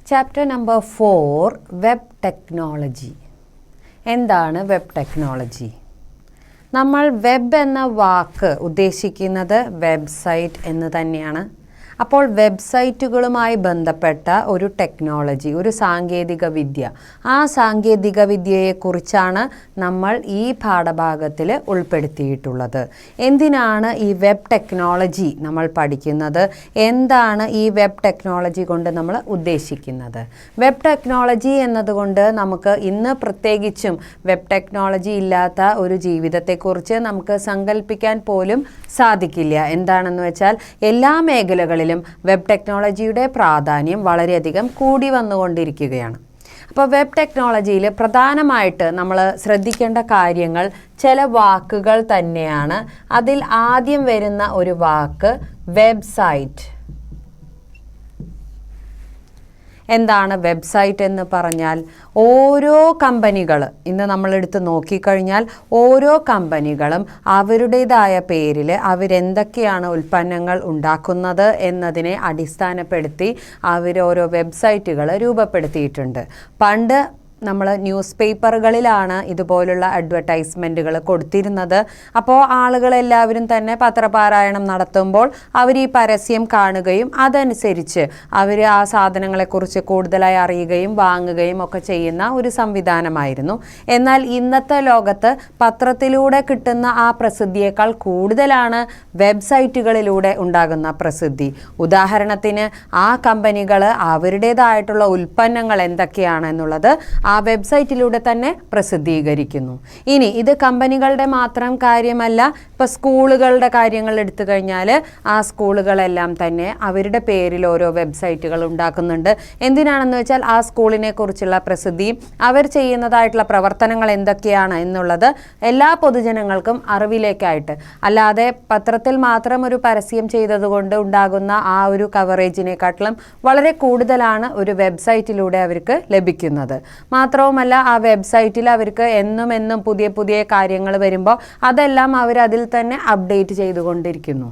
Chapter number 4 web technology. എന്താണ് web technology? നമ്മൾ web എന്ന വാക്ക് ഉദ്ദേശിക്കുന്നത് വെബ്സൈറ്റ് എന്ന് തന്നെയാണ്. അപ്പോൾ വെബ്സൈറ്റുകളുമായി ബന്ധപ്പെട്ട ഒരു ടെക്നോളജി, ഒരു സാങ്കേതിക വിദ്യ, ആ സാങ്കേതിക വിദ്യയെക്കുറിച്ചാണ് നമ്മൾ ഈ പാഠഭാഗത്തിൽ ഉൾപ്പെടുത്തിയിട്ടുള്ളത്. എന്തിനാണ് ഈ വെബ് ടെക്നോളജി നമ്മൾ പഠിക്കുന്നത്? എന്താണ് ഈ വെബ് ടെക്നോളജി കൊണ്ട് നമ്മൾ ഉദ്ദേശിക്കുന്നത്? വെബ് ടെക്നോളജി എന്നതുകൊണ്ട് നമുക്ക് ഇന്ന് പ്രത്യേകിച്ചും വെബ് ടെക്നോളജി ഇല്ലാത്ത ഒരു ജീവിതത്തെക്കുറിച്ച് നമുക്ക് സങ്കല്പിക്കാൻ പോലും സാധിക്കില്ല. എന്താണെന്ന് വെച്ചാൽ എല്ലാ മേഖലകളിലും വെബ് ടെക്നോളജിയുടെ പ്രാധാന്യം വളരെയധികം കൂടി വന്നുകൊണ്ടിരിക്കുകയാണ്. അപ്പോൾ വെബ് ടെക്നോളജിയിൽ പ്രധാനമായിട്ട് നമ്മൾ ശ്രദ്ധിക്കേണ്ട കാര്യങ്ങൾ ചില വാക്കുകൾ തന്നെയാണ്. അതിൽ ആദ്യം വരുന്ന ഒരു വാക്ക് വെബ്സൈറ്റ്. എന്താണ് വെബ്സൈറ്റ് എന്ന് പറഞ്ഞാൽ? ഓരോ കമ്പനികൾ ഇന്ന് നമ്മളെടുത്ത് നോക്കിക്കഴിഞ്ഞാൽ ഓരോ കമ്പനികളും അവരുടേതായ പേരിൽ അവരെന്തൊക്കെയാണ് ഉൽപ്പന്നങ്ങൾ ഉണ്ടാക്കുന്നത് എന്നതിനെ അടിസ്ഥാനപ്പെടുത്തി ഓരോ വെബ്സൈറ്റുകൾ രൂപപ്പെടുത്തിയിട്ടുണ്ട്. പണ്ട് നമ്മൾ ന്യൂസ് പേപ്പറുകളിലാണ് ഇതുപോലുള്ള അഡ്വർടൈസ്മെൻറ്റുകൾ കൊടുത്തിരുന്നത്. അപ്പോൾ ആളുകളെല്ലാവരും തന്നെ പത്രപാരായണം നടത്തുമ്പോൾ അവർ ഈ പരസ്യം കാണുകയും അതനുസരിച്ച് അവർ ആ സാധനങ്ങളെക്കുറിച്ച് കൂടുതലായി അറിയുകയും വാങ്ങുകയും ഒക്കെ ചെയ്യുന്ന ഒരു സംവിധാനമായിരുന്നു. എന്നാൽ ഇന്നത്തെ ലോകത്ത് പത്രത്തിലൂടെ കിട്ടുന്ന ആ പ്രസിദ്ധിയേക്കാൾ കൂടുതലാണ് വെബ്സൈറ്റുകളിലൂടെ ഉണ്ടാകുന്ന പ്രസിദ്ധി. ഉദാഹരണത്തിന് ആ കമ്പനികൾ അവരുടേതായിട്ടുള്ള ഉൽപ്പന്നങ്ങൾ എന്തൊക്കെയാണെന്നുള്ളത് ആ വെബ്സൈറ്റിലൂടെ തന്നെ പ്രസിദ്ധീകരിക്കുന്നു. ഇനി ഇത് കമ്പനികളുടെ മാത്രം കാര്യമല്ല. ഇപ്പോൾ സ്കൂളുകളുടെ കാര്യങ്ങൾ എടുത്തു കഴിഞ്ഞാൽ ആ സ്കൂളുകളെല്ലാം തന്നെ അവരുടെ പേരിൽ ഓരോ വെബ്സൈറ്റുകൾ ഉണ്ടാക്കുന്നുണ്ട്. എന്തിനാണെന്ന് വെച്ചാൽ ആ സ്കൂളിനെ കുറിച്ചുള്ള പ്രസിദ്ധിയും അവർ ചെയ്യുന്നതായിട്ടുള്ള പ്രവർത്തനങ്ങൾ എന്തൊക്കെയാണ് എന്നുള്ളത് എല്ലാ പൊതുജനങ്ങൾക്കും അറിവിലേക്കായിട്ട്, അല്ലാതെ പത്രത്തിൽ മാത്രം ഒരു പരസ്യം ചെയ്തതുകൊണ്ട് ഉണ്ടാകുന്ന ആ ഒരു കവറേജിനെക്കാട്ടിലും വളരെ കൂടുതലാണ് ഒരു വെബ്സൈറ്റിലൂടെ അവർക്ക് ലഭിക്കുന്നത്. മാത്രവുമല്ല ആ വെബ്സൈറ്റിൽ അവർക്ക് എന്നും പുതിയ പുതിയ കാര്യങ്ങൾ വരുമ്പോൾ അതെല്ലാം അവർ അതിൽ തന്നെ അപ്ഡേറ്റ് ചെയ്തുകൊണ്ടിരിക്കുന്നു.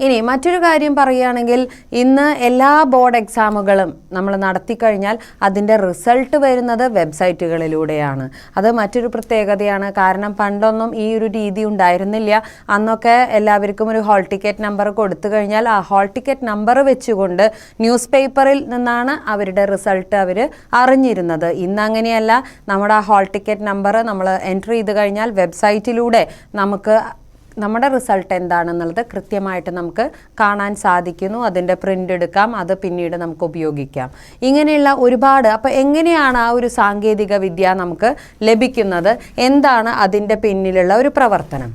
ഇനി മറ്റൊരു കാര്യം പറയുകയാണെങ്കിൽ ഇന്ന് എല്ലാ ബോർഡ് എക്സാമുകളും നമ്മൾ നടത്തിക്കഴിഞ്ഞാൽ അതിൻ്റെ റിസൾട്ട് വരുന്നത് വെബ്സൈറ്റുകളിലൂടെയാണ്. അത് മറ്റൊരു പ്രത്യേകതയാണ്. കാരണം പണ്ടൊന്നും ഈ ഒരു രീതി ഉണ്ടായിരുന്നില്ല. അന്നൊക്കെ എല്ലാവർക്കും ഒരു ഹാൾ ടിക്കറ്റ് നമ്പർ കൊടുത്തു കഴിഞ്ഞാൽ ആ ഹാൾ ടിക്കറ്റ് നമ്പർ വെച്ചുകൊണ്ട് ന്യൂസ് പേപ്പറിൽ നിന്നാണ് അവരുടെ റിസൾട്ട് അവർ അറിഞ്ഞിരുന്നത്. ഇന്ന് അങ്ങനെയല്ല. നമ്മുടെ ആ ഹാൾ ടിക്കറ്റ് നമ്പർ നമ്മൾ എൻട്രി ചെയ്ത് കഴിഞ്ഞാൽ വെബ്സൈറ്റിലൂടെ നമുക്ക് നമ്മുടെ റിസൾട്ട് എന്താണെന്നുള്ളത് കൃത്യമായിട്ട് നമുക്ക് കാണാൻ സാധിക്കുന്നു. അതിൻ്റെ പ്രിൻ്റ് എടുക്കാം, അത് പിന്നീട് നമുക്ക് ഉപയോഗിക്കാം. ഇങ്ങനെയുള്ള ഒരുപാട്. അപ്പോൾ എങ്ങനെയാണ് ആ ഒരു സാങ്കേതിക വിദ്യ നമുക്ക് ലഭിക്കുന്നത്? എന്താണ് അതിൻ്റെ പിന്നിലുള്ള ഒരു പ്രവർത്തനം?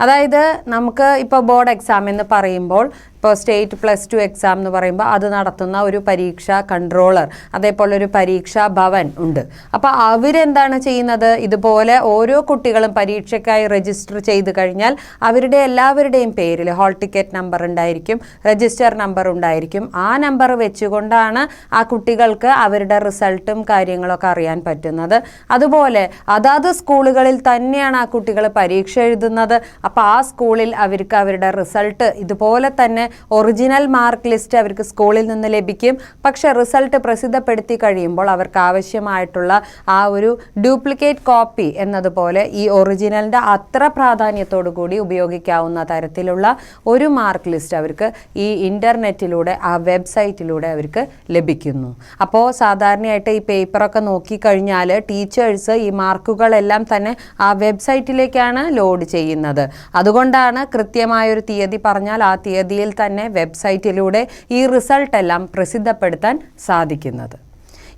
അതായത് നമുക്ക് ഇപ്പോൾ ബോർഡ് എക്സാം എന്ന് പറയുമ്പോൾ, ഇപ്പോൾ സ്റ്റേറ്റ് +2 എക്സാം എന്ന് പറയുമ്പോൾ അത് നടത്തുന്ന ഒരു പരീക്ഷാ കൺട്രോളർ, അതേപോലെ ഒരു പരീക്ഷാ ഭവൻ ഉണ്ട്. അപ്പോൾ അവരെന്താണ് ചെയ്യുന്നത്? ഇതുപോലെ ഓരോ കുട്ടികളും പരീക്ഷയ്ക്കായി രജിസ്റ്റർ ചെയ്ത് കഴിഞ്ഞാൽ അവരുടെ എല്ലാവരുടെയും പേരിൽ ഹാൾ ടിക്കറ്റ് നമ്പർ ഉണ്ടായിരിക്കും, രജിസ്റ്റർ നമ്പർ ഉണ്ടായിരിക്കും. ആ നമ്പർ വെച്ചുകൊണ്ടാണ് ആ കുട്ടികൾക്ക് അവരുടെ റിസൾട്ടും കാര്യങ്ങളൊക്കെ അറിയാൻ പറ്റുന്നത്. അതുപോലെ അതാത് സ്കൂളുകളിൽ തന്നെയാണ് ആ കുട്ടികൾ പരീക്ഷ എഴുതുന്നത്. അപ്പോൾ ആ സ്കൂളിൽ അവർക്ക് അവരുടെ റിസൾട്ട് ഇതുപോലെ തന്നെ ഒറിജിനൽ മാർക്ക് ലിസ്റ്റ് അവർക്ക് സ്കൂളിൽ നിന്ന് ലഭിക്കും. പക്ഷെ റിസൾട്ട് പ്രസിദ്ധപ്പെടുത്തി കഴിയുമ്പോൾ അവർക്ക് ആവശ്യമായിട്ടുള്ള ആ ഒരു ഡ്യൂപ്ലിക്കേറ്റ് കോപ്പി എന്നതുപോലെ ഈ ഒറിജിനലിൻ്റെ അത്ര പ്രാധാന്യത്തോടു കൂടി ഉപയോഗിക്കാവുന്ന തരത്തിലുള്ള ഒരു മാർക്ക് ലിസ്റ്റ് അവർക്ക് ഈ ഇൻ്റർനെറ്റിലൂടെ ആ വെബ്സൈറ്റിലൂടെ അവർക്ക് ലഭിക്കുന്നു. അപ്പോൾ സാധാരണയായിട്ട് ഈ പേപ്പറൊക്കെ നോക്കിക്കഴിഞ്ഞാൽ ടീച്ചേഴ്സ് ഈ മാർക്കുകളെല്ലാം തന്നെ ആ വെബ്സൈറ്റിലേക്കാണ് ലോഡ് ചെയ്യുന്നത്. അതുകൊണ്ടാണ് കൃത്യമായൊരു തീയതി പറഞ്ഞാൽ ആ തീയതിയിൽ തന്നെ വെബ്സൈറ്റിലൂടെ ഈ റിസൾട്ട് എല്ലാം പ്രസിദ്ധപ്പെടുത്താൻ സാധിക്കുന്നത്.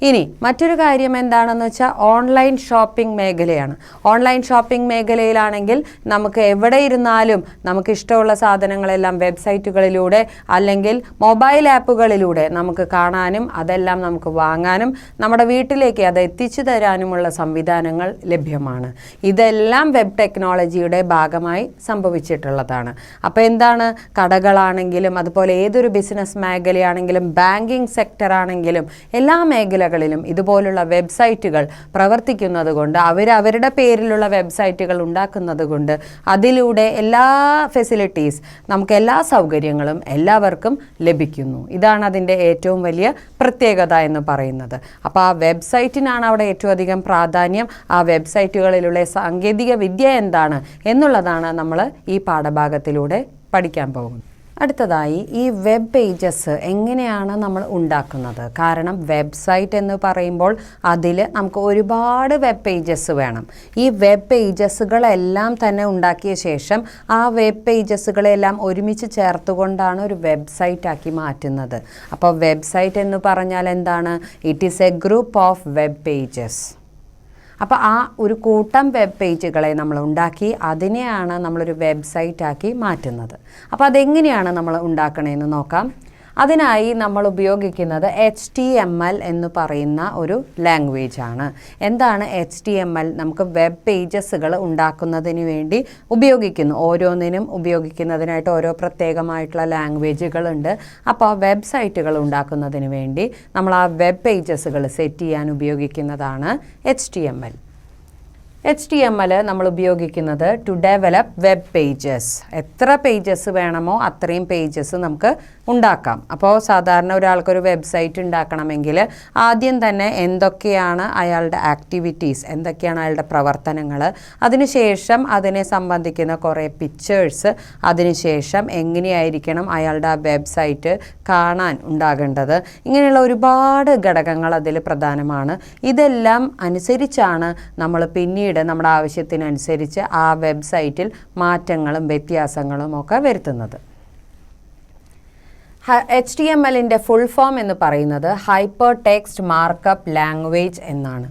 ഇനി മറ്റൊരു കാര്യം എന്താണെന്ന് വെച്ചാൽ ഓൺലൈൻ ഷോപ്പിംഗ് മേഖലയാണ്. ഓൺലൈൻ ഷോപ്പിംഗ് മേഖലയിലാണെങ്കിൽ നമുക്ക് എവിടെ ഇരുന്നാലും നമുക്ക് ഇഷ്ടമുള്ള സാധനങ്ങളെല്ലാം വെബ്സൈറ്റുകളിലൂടെ അല്ലെങ്കിൽ മൊബൈൽ ആപ്പുകളിലൂടെ നമുക്ക് കാണാനും അതെല്ലാം നമുക്ക് വാങ്ങാനും നമ്മുടെ വീട്ടിലേക്ക് അത് എത്തിച്ചു തരാനുമുള്ള സംവിധാനങ്ങൾ ലഭ്യമാണ്. ഇതെല്ലാം വെബ് ടെക്നോളജിയുടെ ഭാഗമായി സംഭവിച്ചിട്ടുള്ളതാണ്. അപ്പോൾ എന്താണ്? കടകളാണെങ്കിലും അതുപോലെ ഏതൊരു ബിസിനസ് മേഖലയാണെങ്കിലും ബാങ്കിങ് സെക്ടർ ആണെങ്കിലും എല്ലാ മേഖലകളിലും മേഖലകളിലും ഇതുപോലുള്ള വെബ്സൈറ്റുകൾ പ്രവർത്തിക്കുന്നത് കൊണ്ട് അവരുടെ പേരിലുള്ള വെബ്സൈറ്റുകൾ ഉണ്ടാക്കുന്നത് കൊണ്ട് അതിലൂടെ എല്ലാ ഫെസിലിറ്റീസ്, നമുക്ക് എല്ലാ സൗകര്യങ്ങളും എല്ലാവർക്കും ലഭിക്കുന്നു. ഇതാണ് അതിൻ്റെ ഏറ്റവും വലിയ പ്രത്യേകത എന്ന് പറയുന്നത്. അപ്പോൾ ആ വെബ്സൈറ്റിനാണ് അവിടെ ഏറ്റവും അധികം പ്രാധാന്യം. ആ വെബ്സൈറ്റുകളിലുള്ള സാങ്കേതിക വിദ്യ എന്താണ് എന്നുള്ളതാണ് നമ്മൾ ഈ പാഠഭാഗത്തിലൂടെ പഠിക്കാൻ പോകുന്നത്. അടുത്തതായി ഈ വെബ് പേജസ് എങ്ങനെയാണ് നമ്മൾ ഉണ്ടാക്കുന്നത്? കാരണം വെബ്സൈറ്റ് എന്ന് പറയുമ്പോൾ അതിൽ നമുക്ക് ഒരുപാട് വെബ് പേജസ് വേണം. ഈ വെബ് പേജസുകളെല്ലാം തന്നെ ഉണ്ടാക്കിയ ശേഷം ആ വെബ് പേജസുകളെല്ലാം ഒരുമിച്ച് ചേർത്തുകൊണ്ടാണ് ഒരു വെബ്സൈറ്റ് ആക്കി മാറ്റുന്നത്. അപ്പോൾ വെബ്സൈറ്റ് എന്ന് പറഞ്ഞാൽ എന്താണ്? It is A group of web pages. അപ്പോൾ ആ ഒരു കൂട്ടം വെബ് പേജുകളെ നമ്മൾ ഉണ്ടാക്കി അതിനെയാണ് നമ്മളൊരു വെബ്സൈറ്റാക്കി മാറ്റുന്നത്. അപ്പോൾ അതെങ്ങനെയാണ് നമ്മൾ ഉണ്ടാക്കണമെന്ന് നോക്കാം. അതിനായി നമ്മൾ ഉപയോഗിക്കുന്നത് HTML എന്ന് പറയുന്ന ഒരു ലാംഗ്വേജ് ആണ്. എന്താണ് HTML? നമുക്ക് വെബ് പേജസുകൾ ഉണ്ടാക്കുന്നതിന് വേണ്ടി ഉപയോഗിക്കുന്നു. ഓരോന്നിനും ഉപയോഗിക്കുന്നതിനായിട്ട് ഓരോ പ്രത്യേകമായിട്ടുള്ള ലാംഗ്വേജുകളുണ്ട്. അപ്പോൾ വെബ്സൈറ്റുകൾ ഉണ്ടാക്കുന്നതിന് വേണ്ടി നമ്മൾ ആ വെബ് പേജസുകൾ സെറ്റ് ചെയ്യാൻ ഉപയോഗിക്കുന്നതാണ് HTML. HTML നമ്മൾ ഉപയോഗിക്കുന്നത് ടു ഡെവലപ്പ് വെബ് പേജസ്. എത്ര പേജസ് വേണമോ അത്രയും പേജസ് നമുക്ക് ഉണ്ടാക്കാം. അപ്പോൾ സാധാരണ ഒരാൾക്കൊരു വെബ്സൈറ്റ് ഉണ്ടാക്കണമെങ്കിൽ ആദ്യം തന്നെ എന്തൊക്കെയാണ് അയാളുടെ ആക്ടിവിറ്റീസ്, എന്തൊക്കെയാണ് അയാളുടെ പ്രവർത്തനങ്ങൾ, അതിനുശേഷം അതിനെ സംബന്ധിക്കുന്ന കുറേ പിക്ചേഴ്സ്, അതിനുശേഷം എങ്ങനെയായിരിക്കണം അയാളുടെ ആ വെബ്സൈറ്റ് കാണാൻ ഉണ്ടാകേണ്ടത്, ഇങ്ങനെയുള്ള ഒരുപാട് ഘടകങ്ങൾ അതിൽ പ്രധാനമാണ്. ഇതെല്ലാം അനുസരിച്ചാണ് നമ്മൾ പിന്നീട് നമ്മുടെ ആവശ്യത്തിനനുസരിച്ച് ആ വെബ്സൈറ്റിൽ മാറ്റങ്ങളും വ്യത്യാസങ്ങളും ഒക്കെ വരുത്തുന്നത്. HTMLൻ്റെ ഫുൾ ഫോം എന്ന് പറയുന്നത് ഹൈപ്പർ ടെക്സ്റ്റ് മാർക്കപ്പ് ലാംഗ്വേജ് എന്നാണ്.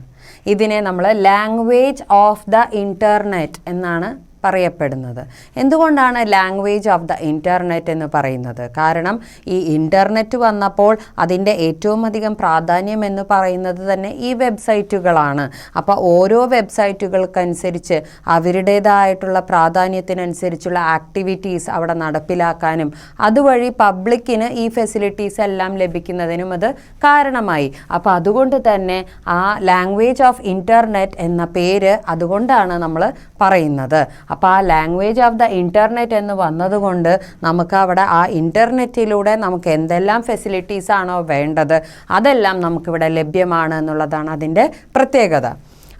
ഇതിനെ നമ്മൾ ലാംഗ്വേജ് ഓഫ് ദ ഇൻ്റർനെറ്റ് എന്നാണ് പറയപ്പെടുന്നത്. എന്തുകൊണ്ടാണ് ലാംഗ്വേജ് ഓഫ് ദ ഇൻ്റർനെറ്റ് എന്ന് പറയുന്നത്? കാരണം ഈ ഇൻ്റർനെറ്റ് വന്നപ്പോൾ അതിൻ്റെ ഏറ്റവും അധികം പ്രാധാന്യം എന്ന് പറയുന്നത് തന്നെ ഈ വെബ്സൈറ്റുകളാണ്. അപ്പോൾ ഓരോ വെബ്സൈറ്റുകൾക്കനുസരിച്ച് അവരുടേതായിട്ടുള്ള പ്രാധാന്യത്തിനനുസരിച്ചുള്ള ആക്ടിവിറ്റീസ് അവിടെ നടപ്പിലാക്കാനും അതുവഴി പബ്ലിക്കിന് ഈ ഫെസിലിറ്റീസ് എല്ലാം ലഭിക്കുന്നതിനും അത് കാരണമായി. അപ്പോൾ അതുകൊണ്ട് തന്നെ ആ ലാംഗ്വേജ് ഓഫ് ഇൻ്റർനെറ്റ് എന്ന പേര് അതുകൊണ്ടാണ് നമ്മൾ പറയുന്നത്. അപ്പോൾ ആ ലാംഗ്വേജ് ഓഫ് ദ ഇൻ്റർനെറ്റ് എന്ന് വന്നതുകൊണ്ട് നമുക്ക് അവിടെ ആ ഇൻ്റർനെറ്റിലൂടെ നമുക്ക് എന്തെല്ലാം ഫെസിലിറ്റീസ് ആണോ വേണ്ടത് അതെല്ലാം നമുക്കിവിടെ ലഭ്യമാണ് എന്നുള്ളതാണ് അതിൻ്റെ പ്രത്യേകത.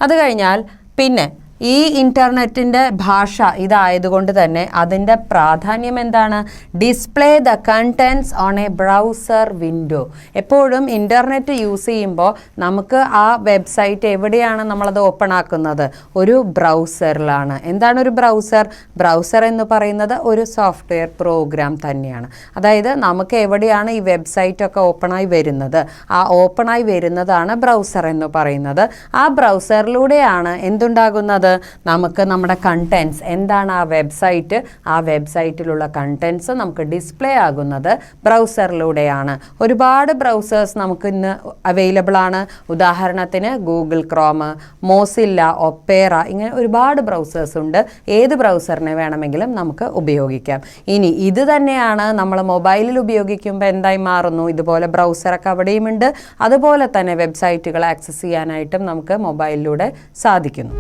അത് കഴിഞ്ഞാൽ പിന്നെ ഈ ഇൻ്റർനെറ്റിൻ്റെ ഭാഷ ഇതായതുകൊണ്ട് തന്നെ അതിൻ്റെ പ്രാധാന്യം എന്താണ്? Display the contents on a browser window. എപ്പോഴും ഇൻ്റർനെറ്റ് യൂസ് ചെയ്യുമ്പോൾ നമുക്ക് ആ വെബ്സൈറ്റ് എവിടെയാണ് നമ്മളത് ഓപ്പൺ ആക്കുന്നത്? ഒരു ബ്രൗസറിലാണ്. എന്താണ് ഒരു ബ്രൗസർ? ബ്രൗസർ എന്ന് പറയുന്നത് ഒരു സോഫ്റ്റ്വെയർ പ്രോഗ്രാം തന്നെയാണ്. അതായത് നമുക്ക് എവിടെയാണ് ഈ വെബ്സൈറ്റൊക്കെ ഓപ്പണായി വരുന്നത്, ആ ഓപ്പണായി വരുന്നതാണ് ബ്രൗസർ എന്ന് പറയുന്നത്. ആ ബ്രൗസറിലൂടെയാണ് എന്തുണ്ടാകുന്നത്? നമുക്ക് നമ്മുടെ കണ്ടൻസ് എന്താണ് ആ വെബ്സൈറ്റിലുള്ള കണ്ടൻസ് നമുക്ക് ഡിസ്പ്ലേ ആകുന്നത് ബ്രൗസറിലൂടെയാണ്. ഒരുപാട് ബ്രൗസേഴ്സ് നമുക്ക് ഇന്ന് അവൈലബിൾ ആണ്. ഉദാഹരണത്തിന് ഗൂഗിൾ ക്രോം, മോസില്ല, ഒപ്പേറ, ഇങ്ങനെ ഒരുപാട് ബ്രൗസേഴ്സ് ഉണ്ട്. ഏത് ബ്രൗസറിനെ വേണമെങ്കിലും നമുക്ക് ഉപയോഗിക്കാം. ഇനി ഇത് തന്നെയാണ് നമ്മൾ മൊബൈലിൽ ഉപയോഗിക്കുമ്പോൾ എന്തായി മാറുന്നു? ഇതുപോലെ ബ്രൗസറൊക്കെ അവിടെയുമുണ്ട്. അതുപോലെ തന്നെ വെബ്സൈറ്റുകൾ ആക്സസ് ചെയ്യാനായിട്ടും നമുക്ക് മൊബൈലിലൂടെ സാധിക്കുന്നു.